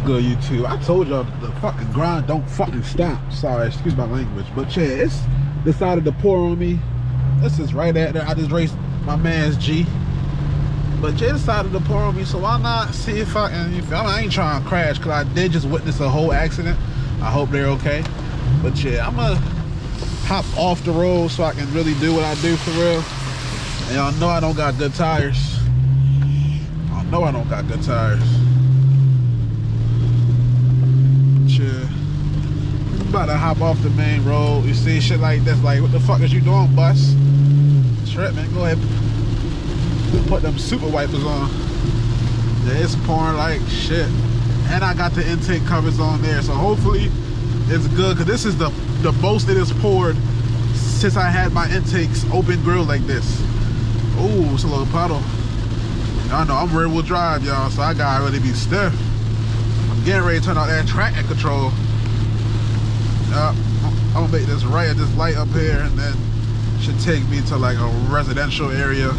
good, YouTube? I told y'all the fucking grind don't fucking stop. Sorry, excuse my language. But yeah, it's decided to pour on me. This is right at there. I just raced my man's G. But Jay decided to pour on me, so why not see if I can... I ain't trying to crash, because I did just witness a whole accident. I hope they're okay. But yeah, I'm going to hop off the road so I can really do what I do for real. And y'all know I don't got good tires. I know I don't got good tires. Yeah, I'm about to hop off the main road. You see shit like this, like, what the fuck is you doing, bus? Trip, man, go ahead. Put them super wipers on. Yeah, it's pouring like shit. And I got the intake covers on there, so hopefully it's good, because this is the most it has poured since I had my intakes open grill like this. Ooh, it's a little puddle. Y'all know I'm rear wheel drive, y'all, so I gotta really be stiff. I'm getting ready to turn out that traction control. I'm gonna make this right at this light up here, and then should take me to like a residential area.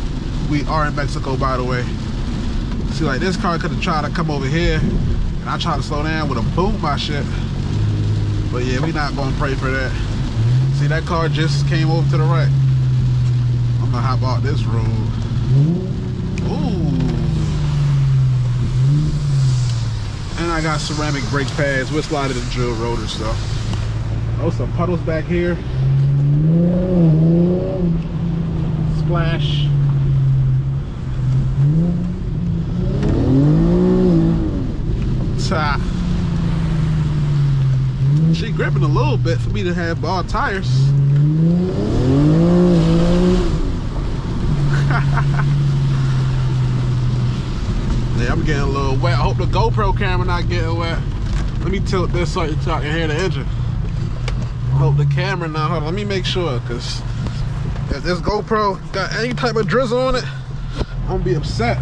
We are in Mexico, by the way. See, like, this car could have tried to come over here, and I tried to slow down with a boom my shit. But yeah, we not gonna pray for that. See, that car just came over to the right. I'm gonna hop out this road. Ooh. And I got ceramic brake pads. We're sliding the drill rotor stuff. Oh, some puddles back here. Splash. She gripping a little bit for me to have ball tires. Yeah, I'm getting a little wet. I hope the GoPro camera not getting wet. Let me tilt this so I can hear the engine. I hope the camera not. Hold on, let me make sure, because if this GoPro got any type of drizzle on it, I'm gonna be upset.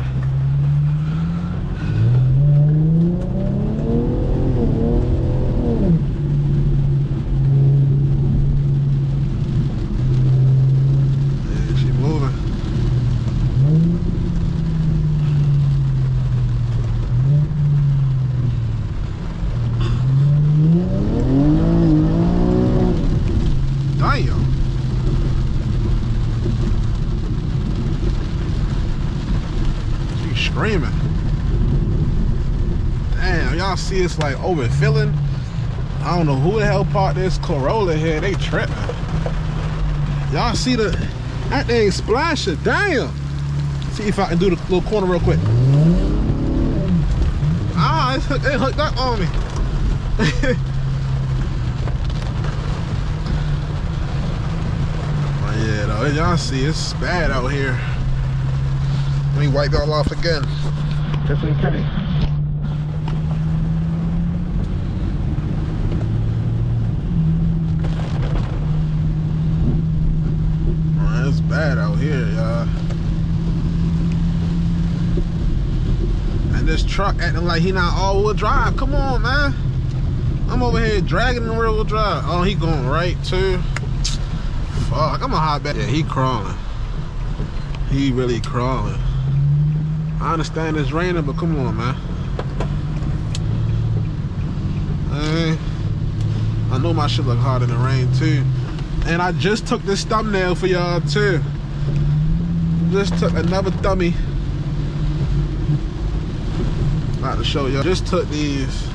Screaming. Damn, y'all see it's like overfilling. I don't know who the hell parked this Corolla here. They tripping. Y'all see that thing splashing. Damn. See if I can do the little corner real quick. Ah, it hooked up on me. Oh yeah, though, y'all see it's bad out here. Let me wipe y'all off again. Just in case. Oh, it's bad out here, y'all. And this truck acting like he not all-wheel drive. Come on, man. I'm over here dragging the rear-wheel drive. Oh, he going right too. Fuck, I'm gonna hop back. Yeah, he crawling. He really crawling. I understand it's raining, but come on, man. I know my shit look hard in the rain too. And I just took this thumbnail for y'all too. Just took another dummy. About to show y'all. Just took these.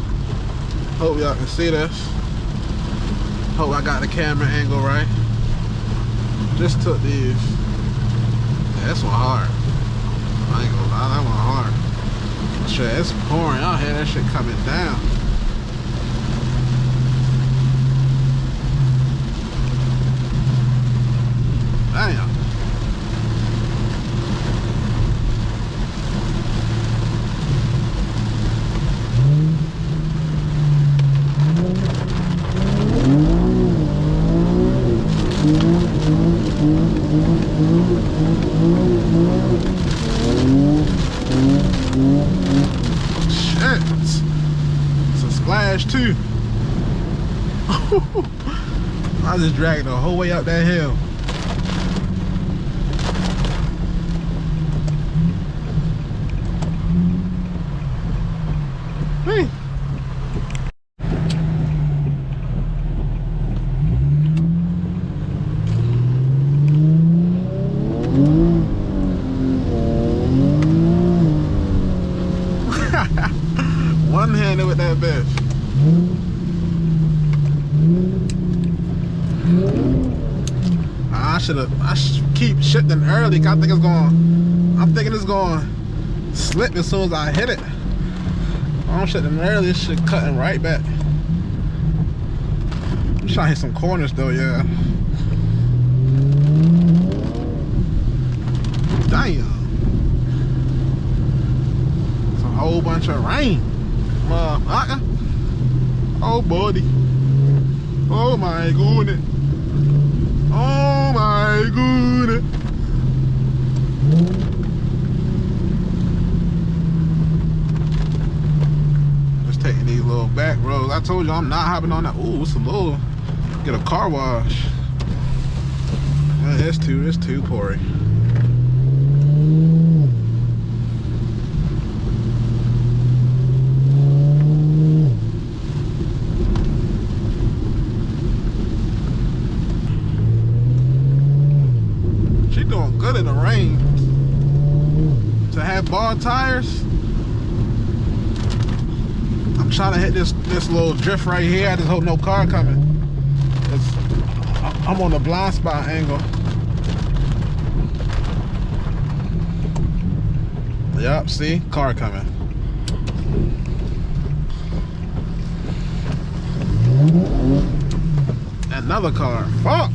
Hope y'all can see this. Hope I got the camera angle right. Just took these. Yeah, this one hard. I ain't gonna lie, that one hard. Shit, it's pouring out here. That shit coming down. Damn. Shit. It's a splash too. I just dragged the whole way up that hill. Hey, keep shifting early. I'm thinking it's going to slip as soon as I hit it. I'm shifting early, this shit cutting right back. I'm trying to hit some corners though, yeah. Damn. It's a whole bunch of rain. Motherfucker. Oh, buddy. Oh my goodness. Oh my goodness. Just taking these little back roads. I told you I'm not hopping on that. Ooh, it's a little. Get a car wash. It's too poury. She doing good in the rain. To have ball tires. I'm trying to hit this little drift right here. I just hope no car coming. I'm on the blind spot angle. Yup, see? Car coming. Another car. Fuck!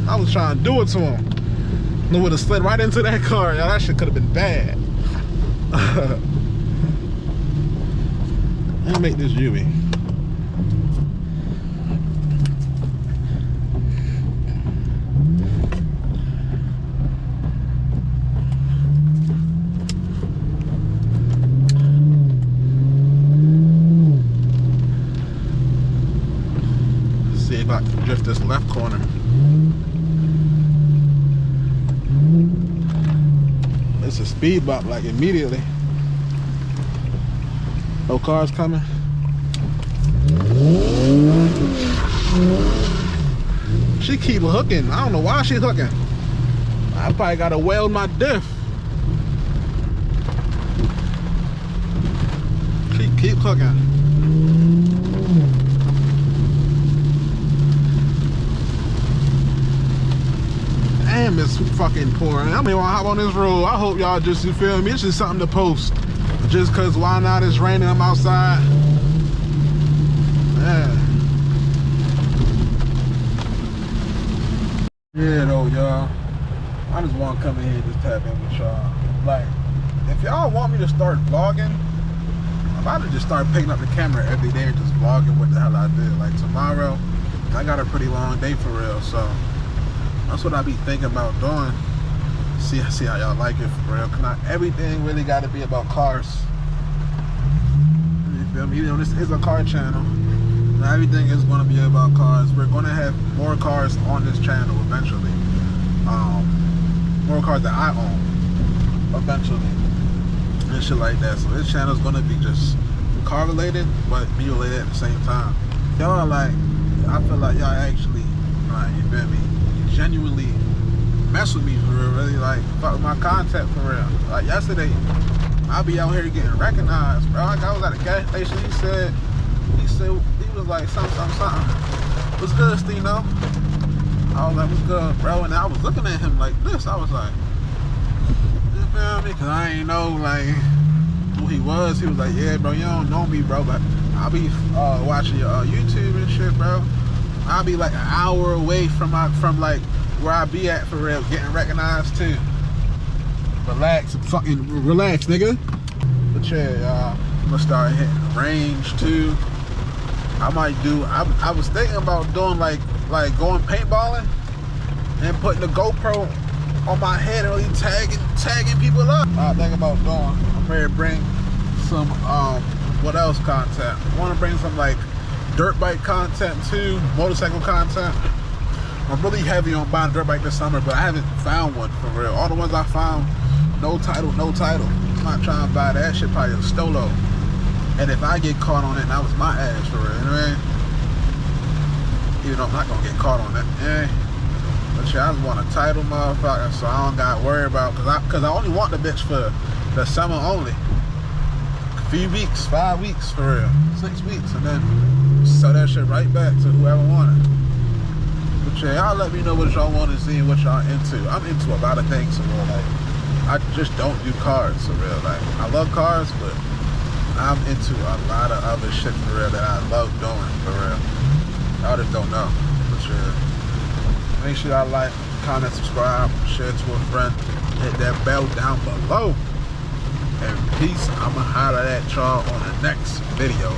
I was trying to do it to him. I would have slid right into that car. Yeah, that shit could have been bad. Let me make this U-V. See if I can drift this left corner. It's a speed bump like immediately. No cars coming. She keep hooking. I don't know why she's hooking. I probably gotta weld my diff. She keep hooking. Damn, it's fucking pouring. I don't even want to hop on this road. I hope y'all just, you feel me? It's just something to post. Just cause why not? It's raining, I'm outside. Yeah though, y'all. I just want to come in here and just tap in with y'all. Like, if y'all want me to start vlogging, I'm about to just start picking up the camera every day and just vlogging what the hell I did. Like tomorrow, I got a pretty long day for real, so that's what I be thinking about doing. See how y'all like it for real. Cause not everything really got to be about cars. You feel me? Even though this is a car channel, not everything is going to be about cars. We're going to have more cars on this channel eventually. More cars that I own eventually and shit like that. So this channel is going to be just car related, but me related at the same time. Y'all like, I feel like y'all actually, you feel me, genuinely mess with me for real, really like fuck with my content for real. Like yesterday, I be out here getting recognized, bro. Like I was at a gas station. He was like something. What's good, Stino? I was like, what's good, bro? And I was looking at him like this. I was like, you feel me? Cause I ain't know like who he was. He was like, yeah, bro, you don't know me, bro, but I'll be watching your YouTube and shit, bro. I'll be like an hour away from like where I be at for real, getting recognized too. Relax, fucking relax, nigga. But yeah, y'all, I'm gonna start hitting the range too. I might do. I was thinking about doing like going paintballing and putting the GoPro on my head and really tagging people up. I think about doing. I'm ready to bring some what else content. I want to bring some like dirt bike content too, motorcycle content. I'm really heavy on buying a dirt bike this summer, but I haven't found one for real. All the ones I found, no title. I'm not trying to buy that shit, probably a Stolo. And if I get caught on it, that was my ass for real, you know what I mean? Even though I'm not gonna get caught on that, yeah. But yeah, I just want a title, motherfucker, so I don't gotta worry about, cause I only want the bitch for the summer only. A few weeks, 5 weeks for real, 6 weeks, and then sell that shit right back to whoever wanted. But But yeah, y'all let me know what y'all want to see and what y'all into. I'm into a lot of things for real. Like, I just don't do cars for real. Like, I love cars, but I'm into a lot of other shit for real that I love doing for real. Y'all just don't know. But yeah, make sure y'all like, comment, subscribe, share to a friend, hit that bell down below. And peace. I'ma holler at y'all on the next video.